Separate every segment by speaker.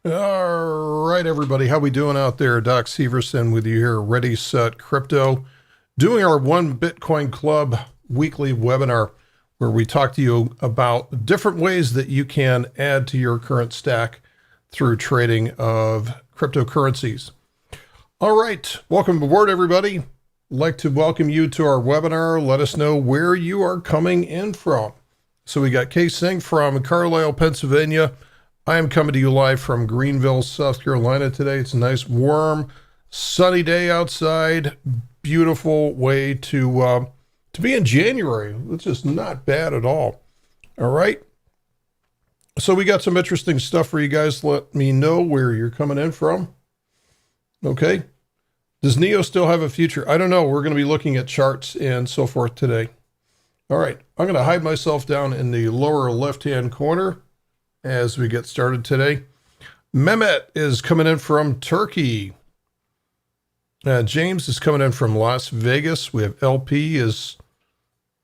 Speaker 1: All right, everybody. How we doing out there? Doc Severson with you here, ReadySetCrypto, doing our One Bitcoin Club weekly webinar where we talk to you about different ways that you can add to your current stack through trading of cryptocurrencies. All right. Welcome aboard, everybody. I'd like to welcome you to our webinar. Let us know where you are coming in from. So we got Kay Singh from Carlisle, Pennsylvania. I am coming to you live from Greenville, South Carolina today. It's a nice, warm, sunny day outside. Beautiful way to be in January. It's just not bad at all. All right. So we got some interesting stuff for you guys. Let me know where you're coming in from. Okay. Does NEO still have a future? I don't know. We're going to be looking at charts and so forth today. All right. I'm going to hide myself down in the lower left-hand corner as we get started today. Mehmet is coming in from Turkey. James is coming in from Las Vegas. We have LP is,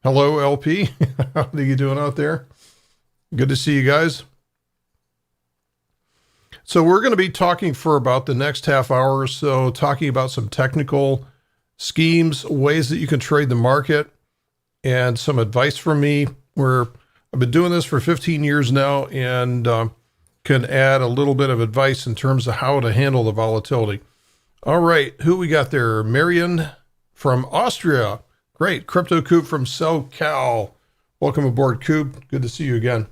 Speaker 1: hello LP. How are you doing out there? Good to see you guys. So we're going to be talking for about the next half hour or so, talking about some technical schemes, ways that you can trade the market, and some advice from me where I've been doing this for 15 years now and can add a little bit of advice in terms of how to handle the volatility. All right, who we got there? Marion from Austria. Great. Crypto Coop from SoCal. Welcome aboard, Coop. Good to see you again.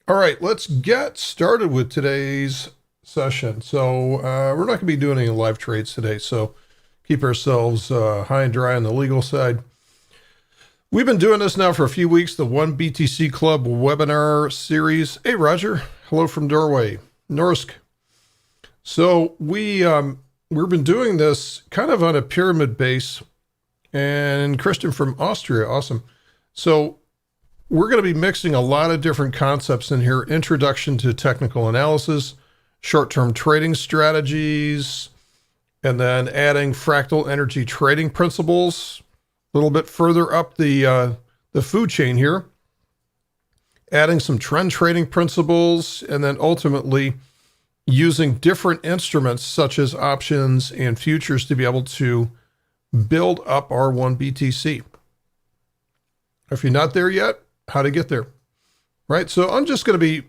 Speaker 1: All right, let's get started with today's session. So we're not going to be doing any live trades today, so keep ourselves high and dry on the legal side. We've been doing this now for a few weeks, the One BTC Club webinar series. Hey, Roger. Hello from Norway, Norsk. So we've been doing this kind of on a pyramid base, and Christian from Austria. Awesome. So we're going to be mixing a lot of different concepts in here. Introduction to technical analysis, short-term trading strategies, and then adding fractal energy trading principles. A little bit further up the food chain here, adding some trend trading principles, and then ultimately using different instruments such as options and futures to be able to build up our One BTC. If you're not there yet, how to get there, right? So I'm just going to be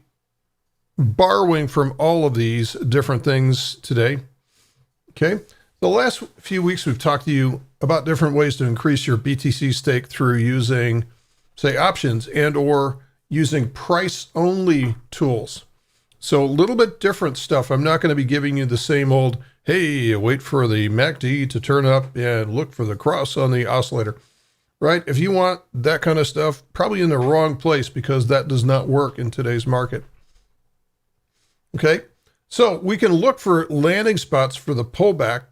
Speaker 1: borrowing from all of these different things today, okay? The last few weeks, we've talked to you about different ways to increase your BTC stake through using, say, options and or using price-only tools. So a little bit different stuff. I'm not going to be giving you the same old, hey, wait for the MACD to turn up and look for the cross on the oscillator, right? If you want that kind of stuff, probably in the wrong place because that does not work in today's market. Okay, so we can look for landing spots for the pullback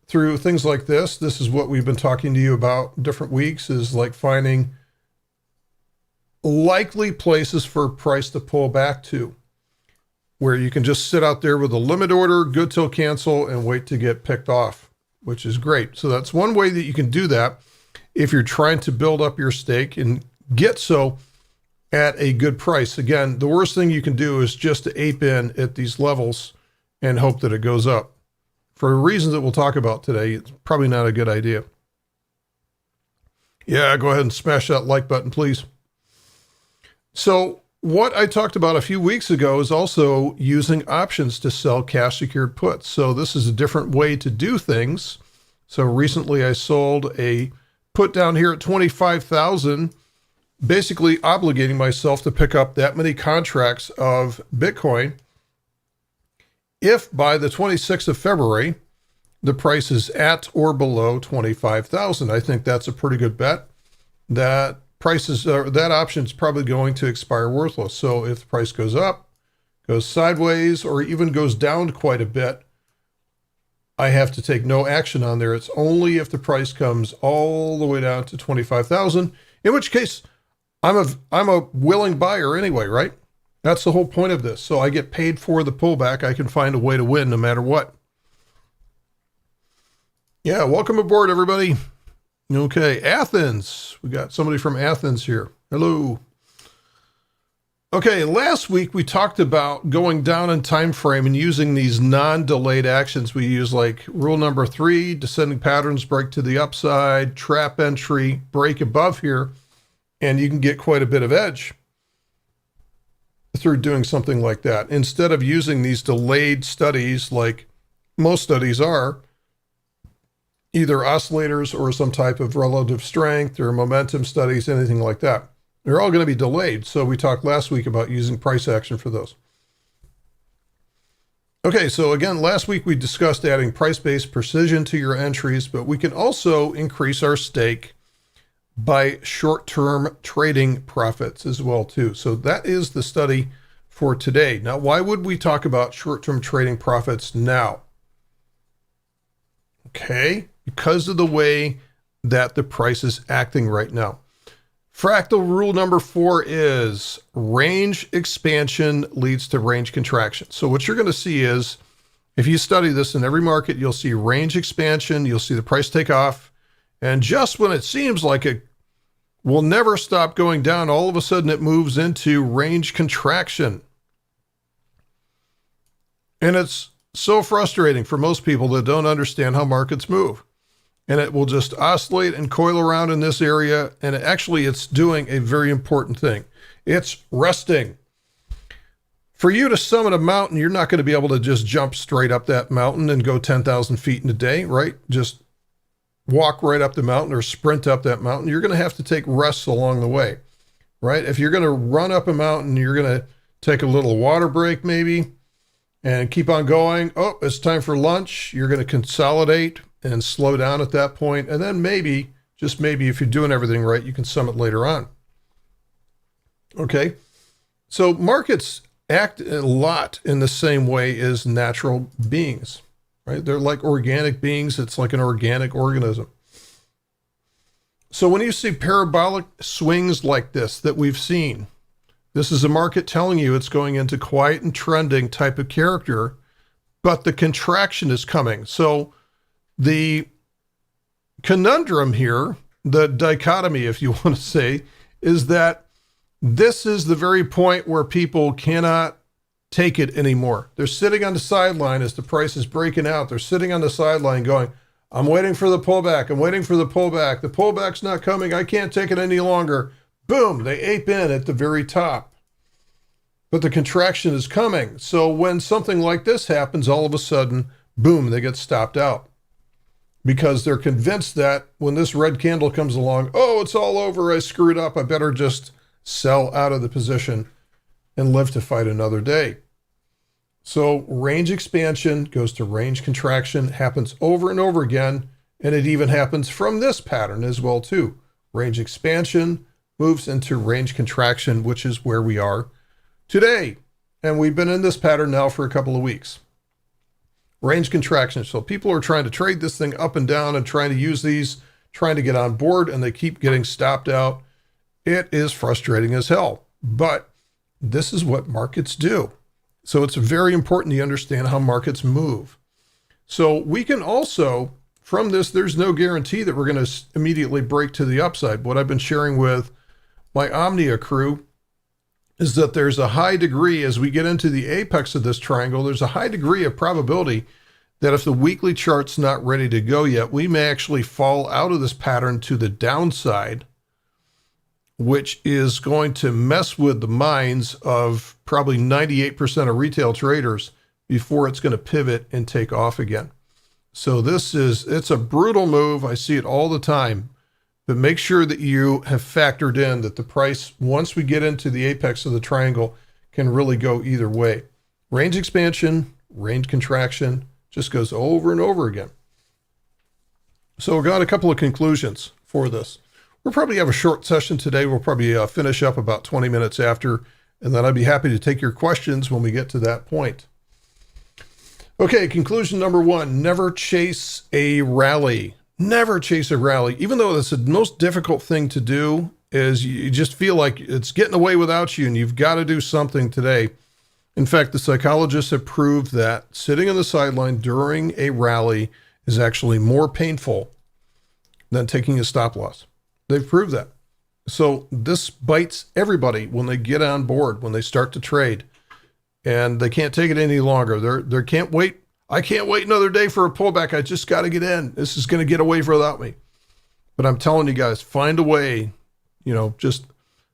Speaker 1: through things like this. This is what we've been talking to you about different weeks, is like finding likely places for price to pull back to, where you can just sit out there with a limit order, good till cancel, and wait to get picked off, which is great. So that's one way that you can do that if you're trying to build up your stake and get so at a good price. Again, the worst thing you can do is just to ape in at these levels and hope that it goes up. For reasons that we'll talk about today, it's probably not a good idea. Yeah, go ahead and smash that like button, please. So what I talked about a few weeks ago is also using options to sell cash secured puts. So this is a different way to do things. So recently I sold a put down here at 25,000, basically obligating myself to pick up that many contracts of Bitcoin if by the 26th of February, the price is at or below 25,000. I think that's a pretty good bet. That option is probably going to expire worthless. So if the price goes up, goes sideways, or even goes down quite a bit, I have to take no action on there. It's only if the price comes all the way down to 25,000, in which case I'm a willing buyer anyway, right? That's the whole point of this. So I get paid for the pullback. I can find a way to win no matter what. Yeah, welcome aboard, everybody. Okay, Athens. We got somebody from Athens here. Hello. All right, Okay, last week we talked about going down in time frame and using these non-delayed actions. We use like rule number 3, descending patterns, break to the upside, trap entry, break above here, and you can get quite a bit of edge through doing something like that. Instead of using these delayed studies like most studies are, either oscillators or some type of relative strength or momentum studies, anything like that. They're all going to be delayed. So we talked last week about using price action for those. Okay, so again, last week we discussed adding price-based precision to your entries, but we can also increase our stake by short-term trading profits as well too. So that is the study for today. Now, why would we talk about short-term trading profits now? Okay, because of the way that the price is acting right now. Fractal rule number 4 is range expansion leads to range contraction. So what you're going to see is, if you study this in every market, you'll see range expansion, you'll see the price take off, and just when it seems like it will never stop going down, all of a sudden it moves into range contraction. And it's so frustrating for most people that don't understand how markets move. And it will just oscillate and coil around in this area. And it's doing a very important thing. It's resting. For you to summit a mountain, you're not going to be able to just jump straight up that mountain and go 10,000 feet in a day, right? Just walk right up the mountain or sprint up that mountain. You're going to have to take rests along the way, right? If you're going to run up a mountain, you're going to take a little water break maybe and keep on going. Oh, it's time for lunch. You're going to consolidate and slow down at that point. And then maybe, just maybe, if you're doing everything right, you can summit later on. Okay. So markets act a lot in the same way as natural beings, right? They're like organic beings. It's like an organic organism. So when you see parabolic swings like this that we've seen, this is a market telling you it's going into quiet and trending type of character, but the contraction is coming. So the conundrum here, the dichotomy, if you want to say, is that this is the very point where people cannot take it anymore. They're sitting on the sideline as the price is breaking out. They're sitting on the sideline going, I'm waiting for the pullback. I'm waiting for the pullback. The pullback's not coming. I can't take it any longer. Boom, they ape in at the very top. But the contraction is coming. So when something like this happens, all of a sudden, boom, they get stopped out. Because they're convinced that when this red candle comes along, oh, it's all over, I screwed up, I better just sell out of the position and live to fight another day. So range expansion goes to range contraction, happens over and over again, and it even happens from this pattern as well too. Range expansion moves into range contraction, which is where we are today. And we've been in this pattern now for a couple of weeks. Range contraction. So people are trying to trade this thing up and down and trying to use these, trying to get on board, and they keep getting stopped out. It is frustrating as hell, but this is what markets do. So it's very important to understand how markets move. So we can also, from this, there's no guarantee that we're going to immediately break to the upside. What I've been sharing with my Omnia crew is that there's a high degree, as we get into the apex of this triangle, there's a high degree of probability that if the weekly chart's not ready to go yet, we may actually fall out of this pattern to the downside, which is going to mess with the minds of probably 98% of retail traders before it's going to pivot and take off again. So it's a brutal move. I see it all the time. But make sure that you have factored in that the price, once we get into the apex of the triangle, can really go either way. Range expansion, range contraction, just goes over and over again. So we've got a couple of conclusions for this. We'll probably have a short session today. We'll probably finish up about 20 minutes after, and then I'd be happy to take your questions when we get to that point. Okay, conclusion number 1, never chase a rally. Never chase a rally. Even though it's the most difficult thing to do, is you just feel like it's getting away without you and you've got to do something today. In fact, the psychologists have proved that sitting on the sideline during a rally is actually more painful than taking a stop loss. They've proved that. So this bites everybody when they get on board, when they start to trade, and they can't take it any longer. They can't wait. I can't wait another day for a pullback. I just got to get in. This is going to get away without me. But I'm telling you guys, find a way, just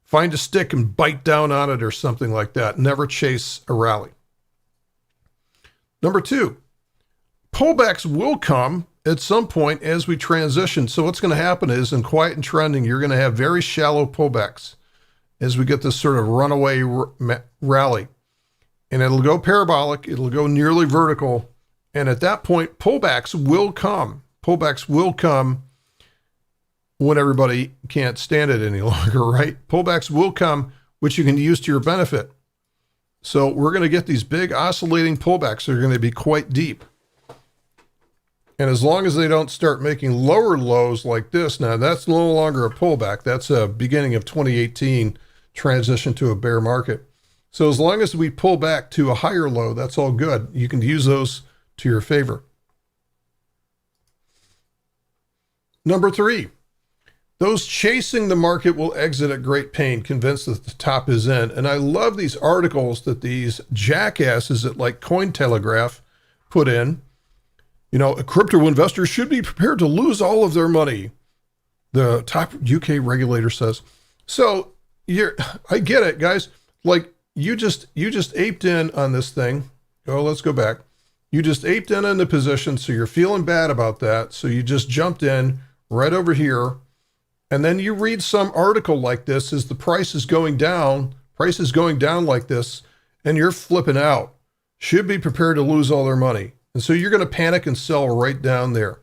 Speaker 1: find a stick and bite down on it or something like that. Never chase a rally. Number 2, pullbacks will come at some point as we transition. So what's going to happen is in quiet and trending, you're going to have very shallow pullbacks as we get this sort of runaway rally. And it'll go parabolic. It'll go nearly vertical. And at that point, pullbacks will come. Pullbacks will come when everybody can't stand it any longer, right? Pullbacks will come, which you can use to your benefit. So we're going to get these big oscillating pullbacks. They're going to be quite deep. And as long as they don't start making lower lows like this, now that's no longer a pullback. That's a beginning of 2018 transition to a bear market. So as long as we pull back to a higher low, that's all good. You can use those to your favor. Number 3, those chasing the market will exit at great pain, convinced that the top is in. And I love these articles that these jackasses at like Cointelegraph put in. Crypto investors should be prepared to lose all of their money, the top UK regulator says. So I get it, guys. Like you just aped in on this thing. Oh, let's go back. You just aped in on the position, so you're feeling bad about that. So you just jumped in right over here. And then you read some article like this as the price is going down like this, and you're flipping out. Should be prepared to lose all their money. And so you're going to panic and sell right down there.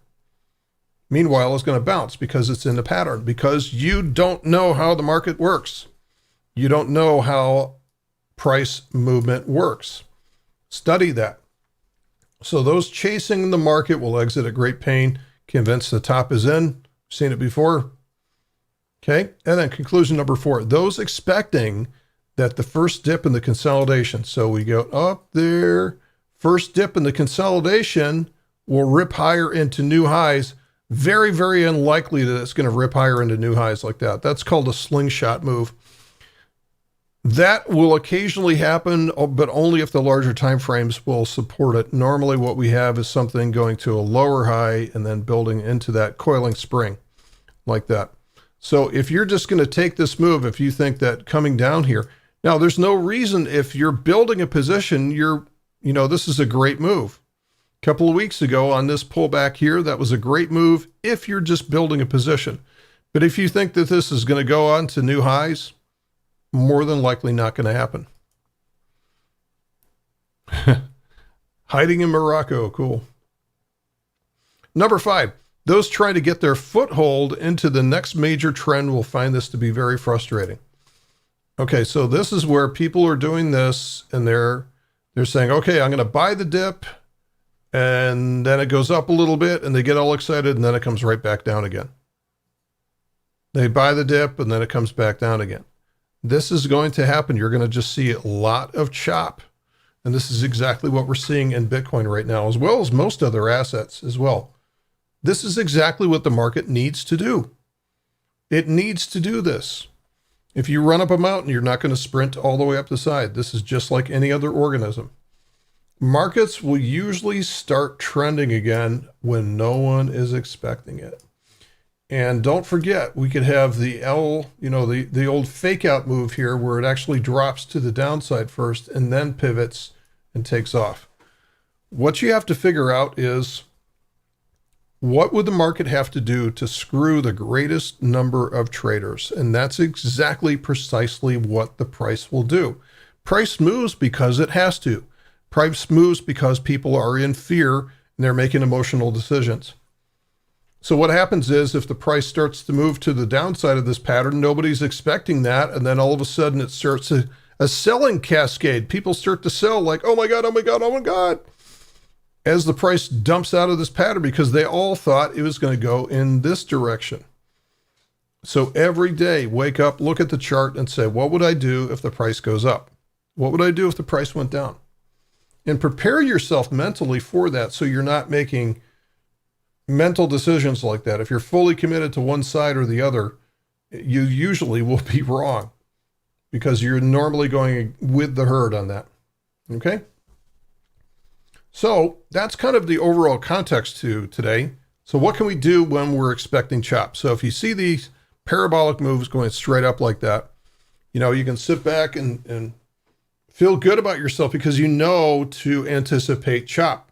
Speaker 1: Meanwhile, it's going to bounce because it's in the pattern, because you don't know how the market works. You don't know how price movement works. Study that. So those chasing the market will exit at great pain, convinced the top is in. Seen it before. Okay. And then conclusion number 4, those expecting that the first dip in the consolidation. So we go up there. First dip in the consolidation will rip higher into new highs. Very, very unlikely that it's going to rip higher into new highs like that. That's called a slingshot move. That will occasionally happen, but only if the larger time frames will support it. Normally what we have is something going to a lower high and then building into that coiling spring like that. So if you're just going to take this move, if you think that coming down here, now there's no reason if you're building a position, this is a great move. A couple of weeks ago on this pullback here, that was a great move if you're just building a position. But if you think that this is going to go on to new highs, more than likely not going to happen. Hiding in Morocco, cool. Number 5, those trying to get their foothold into the next major trend will find this to be very frustrating. Okay, so this is where people are doing this and they're saying, okay, I'm going to buy the dip, and then it goes up a little bit and they get all excited and then it comes right back down again. They buy the dip and then it comes back down again. This is going to happen. You're going to just see a lot of chop. And this is exactly what we're seeing in Bitcoin right now, as well as most other assets as well. This is exactly what the market needs to do. It needs to do this. If you run up a mountain, you're not going to sprint all the way up the side. This is just like any other organism. Markets will usually start trending again when no one is expecting it. And don't forget, we could have the the old fake out move here where it actually drops to the downside first and then pivots and takes off. What you have to figure out is, what would the market have to do to screw the greatest number of traders? And that's exactly precisely what the price will do. Price moves because it has to. Price moves because people are in fear and they're making emotional decisions. So what happens is, if the price starts to move to the downside of this pattern, nobody's expecting that. And then all of a sudden it starts a selling cascade. People start to sell like, oh my God, oh my God, oh my God, as the price dumps out of this pattern, because they all thought it was going to go in this direction. So every day, wake up, look at the chart and say, what would I do if the price goes up? What would I do if the price went down? And prepare yourself mentally for that, so you're not making mental decisions like that. If you're fully committed to one side or the other you usually will be wrong because you're normally going with the herd on that. Okay? So that's kind of the overall context to today. So what can we do when we're expecting chop? So if you see these parabolic moves going straight up like that, you can sit back and feel good about yourself because you know to anticipate chop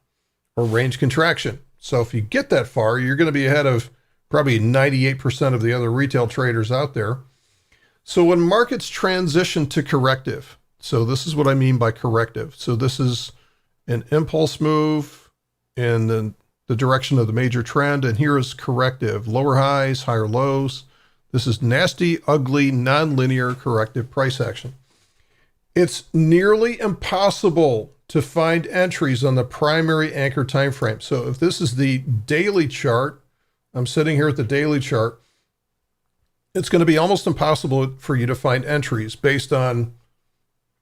Speaker 1: or range contraction. So if you get that far, you're going to be ahead of probably 98% of the other retail traders out there. So when markets transition to corrective, so this is what I mean by corrective. So this is an impulse move in the direction of the major trend, and here is corrective, lower highs, higher lows. This is nasty, ugly, nonlinear corrective price action. It's nearly impossible to find entries on the primary anchor time frame. So if this is the daily chart, I'm sitting here at the daily chart, it's going to be almost impossible for you to find entries based on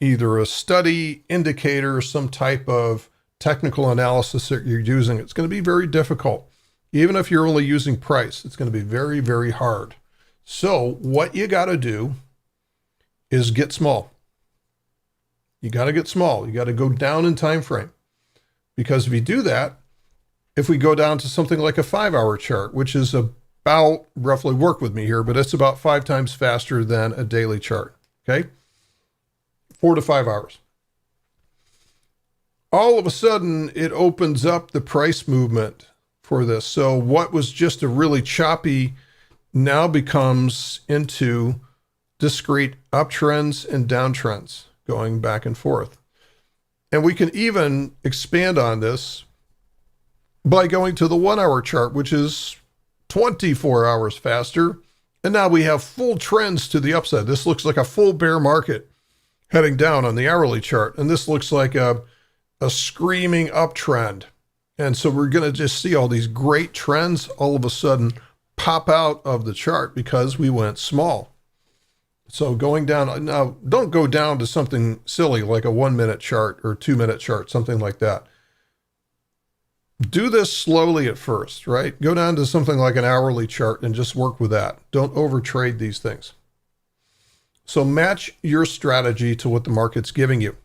Speaker 1: either a study, indicator, some type of technical analysis that you're using. It's going to be very difficult. Even if you're only using price, it's going to be very, very hard. So what you got to do is get small. You got to get small. You got to go down in time frame. Because if you do that, if we go down to something like a 5-hour chart, which is about, roughly work with me here, but it's about 5 times faster than a daily chart. Okay? 4 to 5 hours. All of a sudden, it opens up the price movement for this. So what was just a really choppy now becomes into discrete uptrends and downtrends going back and forth. And we can even expand on this by going to the 1-hour chart, which is 24 hours faster. And now we have full trends to the upside. This looks like a full bear market heading down on the hourly chart. And this looks like a screaming uptrend. And so we're going to just see all these great trends all of a sudden pop out of the chart because we went small. So going down, now don't go down to something silly like a 1-minute chart or 2-minute chart, something like that. Do this slowly at first, right? Go down to something like an hourly chart and just work with that. Don't overtrade these things. So match your strategy to what the market's giving you.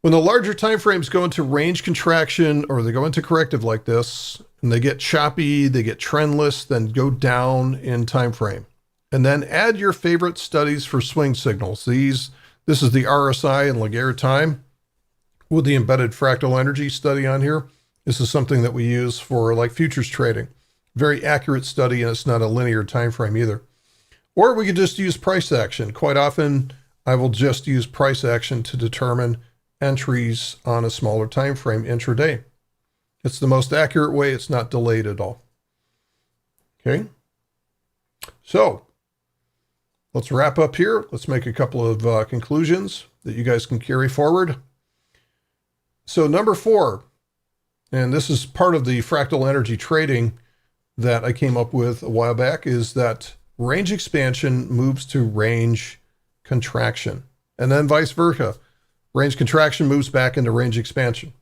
Speaker 1: When the larger time frames go into range contraction or they go into corrective like this, and they get choppy, they get trendless, then go down in time frame. And then add your favorite studies for swing signals. This is the RSI and Laguerre time with the embedded fractal energy study on here. This is something that we use for like futures trading. Very accurate study, and it's not a linear time frame either. Or we could just use price action. Quite often, I will just use price action to determine entries on a smaller time frame intraday. It's the most accurate way. It's not delayed at all. Okay. So let's wrap up here. Let's make a couple of conclusions that you guys can carry forward. So number 4, and this is part of the fractal energy trading that I came up with a while back, is that range expansion moves to range contraction, and then vice versa. Range contraction moves back into range expansion.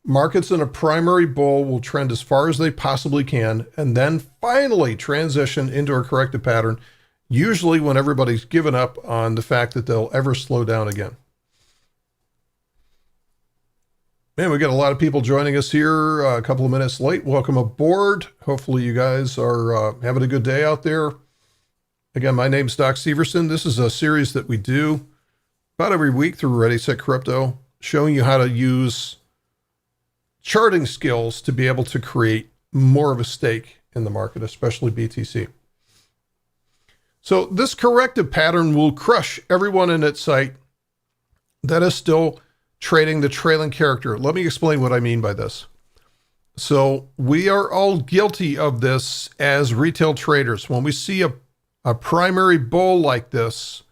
Speaker 1: Markets in a primary bull will trend as far as they possibly can, and then finally transition into a corrective pattern, usually when everybody's given up on the fact that they'll ever slow down again. Man, we got a lot of people joining us here a couple of minutes late. Welcome aboard. Hopefully you guys are having a good day out there. Again, my name's Doc Severson. This is a series that we do about every week through ReadySetCrypto, showing you how to use charting skills to be able to create more of a stake in the market, especially BTC. So this corrective pattern will crush everyone in its sight that is still trading the trailing character. Let me explain what I mean by this. So we are all guilty of this as retail traders. When we see a primary bull like this,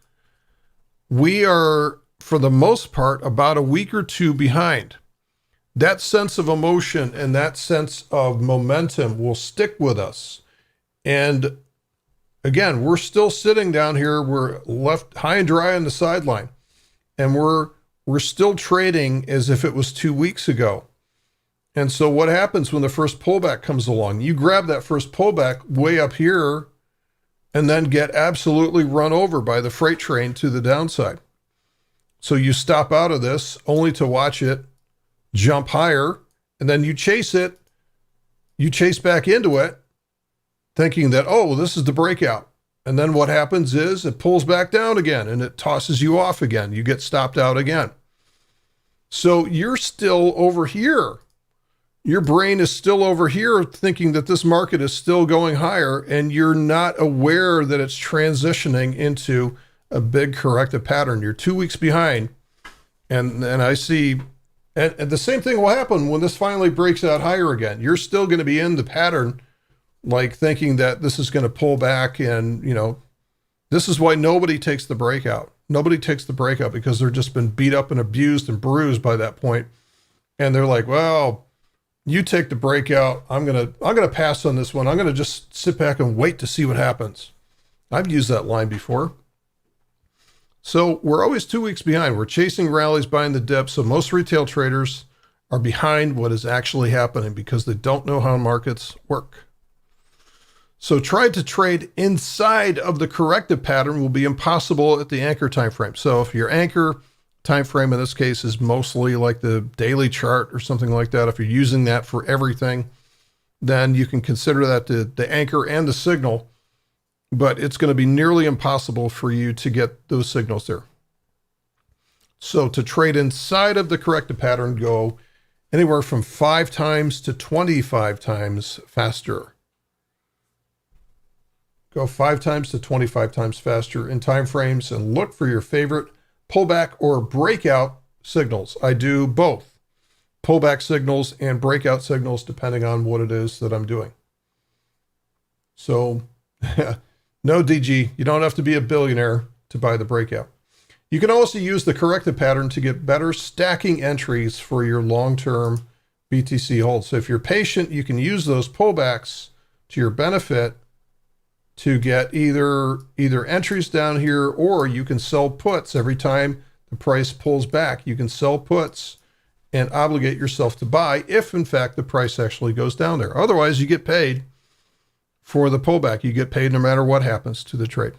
Speaker 1: we are, for the most part, about a week or two behind. That sense of emotion and that sense of momentum will stick with us. And again, we're still sitting down here. We're left high and dry on the sideline. And we're still trading as if it was 2 weeks ago. And so what happens when the first pullback comes along? You grab that first pullback way up here and then get absolutely run over by the freight train to the downside. So you stop out of this only to watch it jump higher, and then you chase it. You chase back into it thinking that, oh, this is the breakout. And then what happens is it pulls back down again and it tosses you off again. You get stopped out again. So you're still over here. Your brain is still over here thinking that this market is still going higher, and you're not aware that it's transitioning into a big corrective pattern. You're 2 weeks behind. And I see, and the same thing will happen when this finally breaks out higher again. You're still going to be in the pattern, like thinking that this is going to pull back. And, you know, this is why nobody takes the breakout. Nobody takes the breakout because they're just been beat up and abused and bruised by that point. And they're like, well, you take the breakout. I'm going to pass on this one. I'm going to just sit back and wait to see what happens. I've used that line before. So we're always 2 weeks behind. We're chasing rallies, buying the dips. So most retail traders are behind what is actually happening because they don't know how markets work. So trying to trade inside of the corrective pattern will be impossible at the anchor time frame. So if your anchor time frame in this case is mostly like the daily chart or something like that, if you're using that for everything, then you can consider that the anchor and the signal, but it's going to be nearly impossible for you to get those signals there. So to trade inside of the corrective pattern, go anywhere from 5 times to 25 times faster. Go 5 times to 25 times faster in time frames and look for your favorite pullback or breakout signals. I do both pullback signals and breakout signals depending on what it is that I'm doing. So no DG, you don't have to be a billionaire to buy the breakout. You can also use the corrective pattern to get better stacking entries for your long-term BTC holds. So if you're patient, you can use those pullbacks to your benefit to get either entries down here, or you can sell puts every time the price pulls back. You can sell puts and obligate yourself to buy if, in fact, the price actually goes down there. Otherwise, you get paid for the pullback. You get paid no matter what happens to the trade.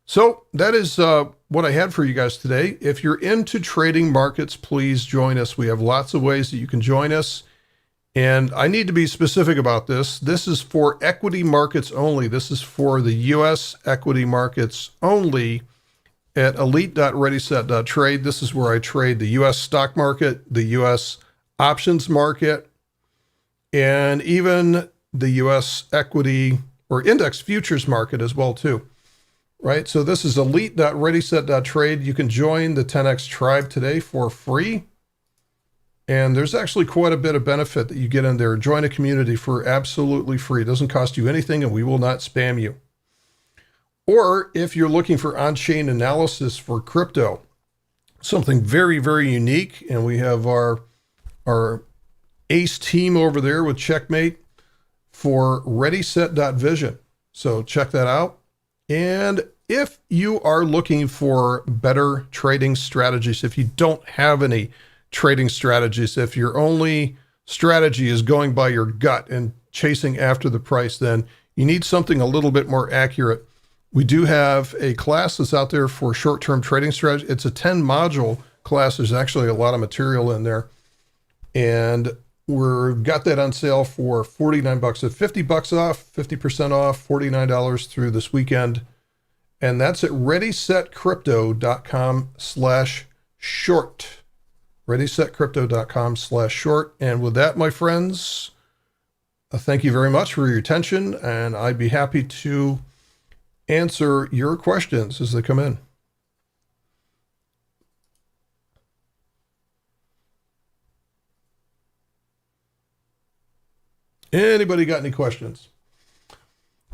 Speaker 1: So that is what I had for you guys today. If you're into trading markets, please join us. We have lots of ways that you can join us. And I need to be specific about this. This is for equity markets only. This is for the U.S. equity markets only at elite.readyset.trade. This is where I trade the U.S. stock market, the U.S. options market, and even the U.S. equity or index futures market as well too, right? So this is elite.readyset.trade. You can join the 10X tribe today for free. And there's actually quite a bit of benefit that you get in there. Join a community for absolutely free. It doesn't cost you anything, and we will not spam you. Or if you're looking for on-chain analysis for crypto, something very, very unique, and we have our ace team over there with Checkmate for ReadySet.vision. So check that out. And if you are looking for better trading strategies, if you don't have any trading strategies, if your only strategy is going by your gut and chasing after the price, then you need something a little bit more accurate. We do have a class that's out there for short-term trading strategy. It's a 10-module class. There's actually a lot of material in there. And we've got that on sale for $49 at $50 off, 50% off, $49 through this weekend. And that's at ReadySetCrypto.com/short. ReadySetCrypto.com/short. And with that, my friends, thank you very much for your attention, and I'd be happy to answer your questions as they come in. Anybody got any questions?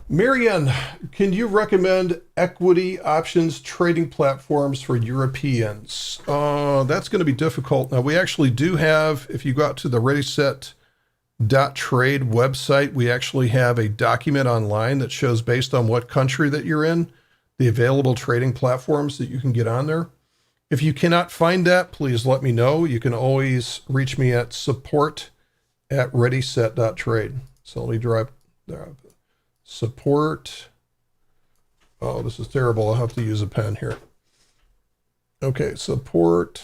Speaker 1: Marianne, can you recommend equity options trading platforms for Europeans? That's going to be difficult. Now, we actually do have, if you go out to the ReadySet.trade website, we actually have a document online that shows, based on what country that you're in, the available trading platforms that you can get on there. If you cannot find that, please let me know. You can always reach me at support@readyset.trade. So let me drive support. Oh, this is terrible. I'll have to use a pen here. Okay, support.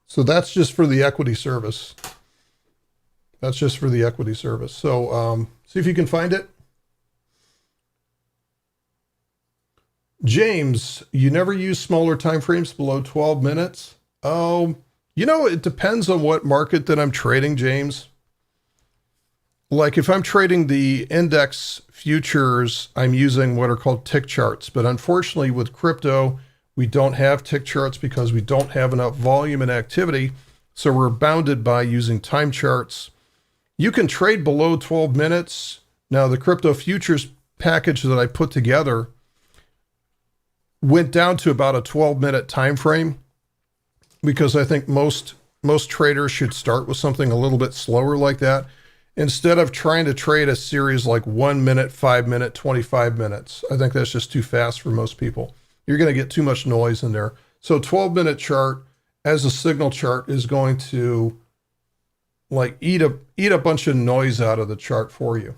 Speaker 1: So that's just for the equity service. That's just for the equity service. So see if you can find it. James, you never use smaller time frames below 12 minutes? Oh, it depends on what market that I'm trading, James. Like if I'm trading the index futures, I'm using what are called tick charts. But unfortunately with crypto, we don't have tick charts because we don't have enough volume and activity. So we're bounded by using time charts. You can trade below 12 minutes. Now the crypto futures package that I put together went down to about a 12-minute time frame because I think most traders should start with something a little bit slower like that instead of trying to trade a series like 1 minute, 5 minute, 25 minutes. I think that's just too fast for most people. You're going to get too much noise in there. So 12-minute chart as a signal chart is going to like eat a bunch of noise out of the chart for you.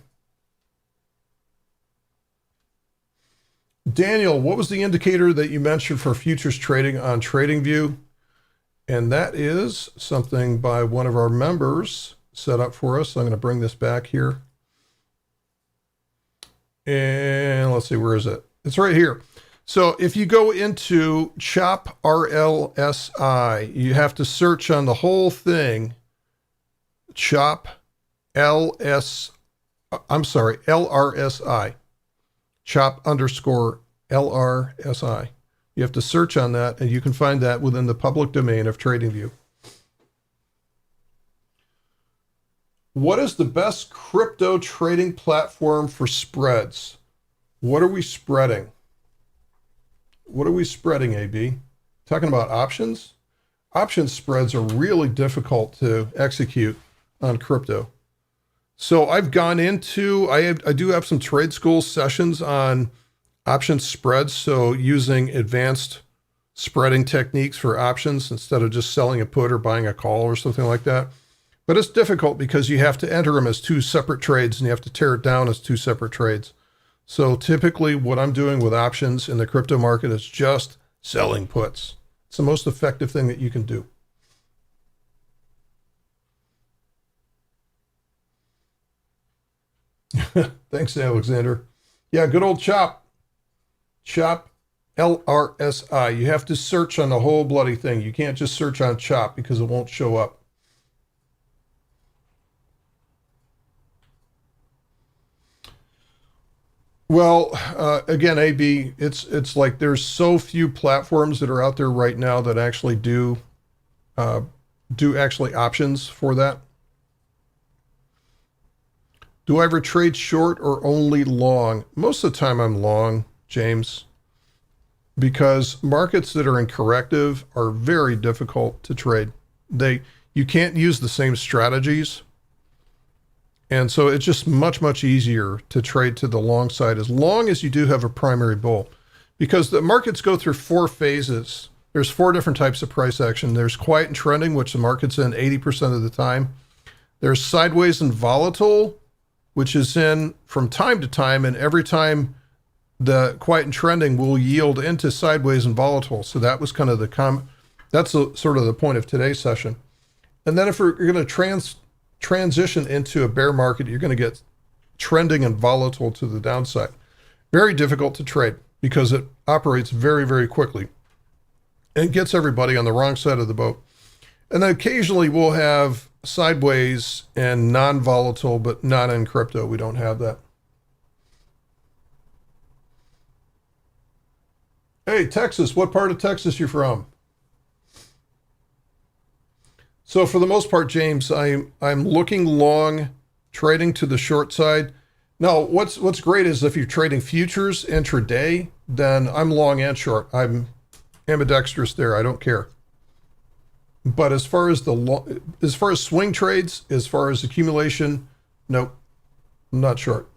Speaker 1: Daniel, what was the indicator that you mentioned for futures trading on TradingView? And that is something by one of our members set up for us. So I'm going to bring this back here. And let's see, where is it? It's right here. So if you go into Chop RLSI, you have to search on the whole thing, Chop LRSI, Chop_LRSI. You have to search on that, and you can find that within the public domain of TradingView. What is the best crypto trading platform for spreads? What are we spreading? What are we spreading, AB? Talking about options? Option spreads are really difficult to execute on crypto. So I've gone into, I do have some trade school sessions on option spreads. So using advanced spreading techniques for options instead of just selling a put or buying a call or something like that. But it's difficult because you have to enter them as two separate trades and you have to tear it down as two separate trades. So typically what I'm doing with options in the crypto market is just selling puts. It's the most effective thing that you can do. Thanks, Alexander. Yeah, good old Chop. Chop LRSI. You have to search on the whole bloody thing. You can't just search on Chop because it won't show up. Well, again, AB, it's like there's so few platforms that are out there right now that actually do actually options for that. Do I ever trade short or only long? Most of the time I'm long, James, because markets that are in corrective are very difficult to trade. You can't use the same strategies. And so it's just much, much easier to trade to the long side as long as you do have a primary bull, because the markets go through 4 phases. There's 4 different types of price action. There's quiet and trending, which the market's in 80% of the time. There's sideways and volatile, which is in from time to time, and every time the quiet and trending will yield into sideways and volatile. So that was kind of that's sort of the point of today's session. And then if you're going to transition into a bear market, you're going to get trending and volatile to the downside. Very difficult to trade because it operates very, very quickly and gets everybody on the wrong side of the boat. And then occasionally we'll have sideways and non-volatile, but not in crypto. We don't have that. Hey, Texas, what part of Texas you from? So for the most part, James, I'm looking long, trading to the short side. Now, what's great is if you're trading futures intraday, then I'm long and short. I'm ambidextrous there. I don't care. But as far as as far as swing trades, as far as accumulation, nope, I'm not short.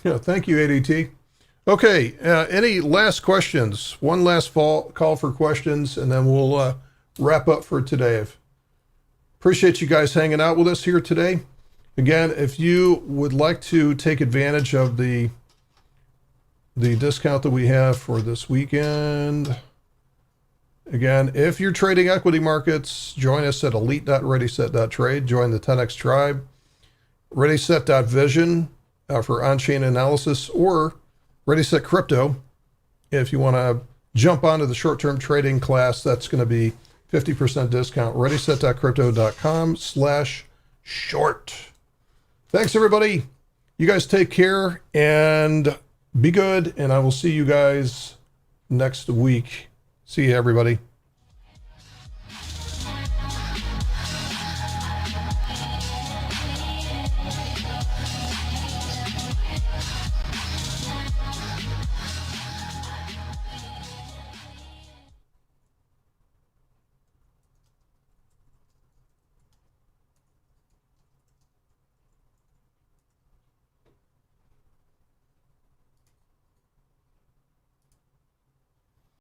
Speaker 1: Yeah, thank you, ADT. Okay, any last questions? One last call for questions, and then we'll wrap up for today. Appreciate you guys hanging out with us here today. Again, if you would like to take advantage of the discount that we have for this weekend, again, if you're trading equity markets, join us at elite.readyset.trade. Join the 10x tribe. ReadySet.vision for on-chain analysis, or ReadySetCrypto if you want to jump onto the short-term trading class. That's going to be 50% discount. ReadySet.crypto.com/short. Thanks, everybody. You guys take care and be good, and I will see you guys next week. See you, everybody.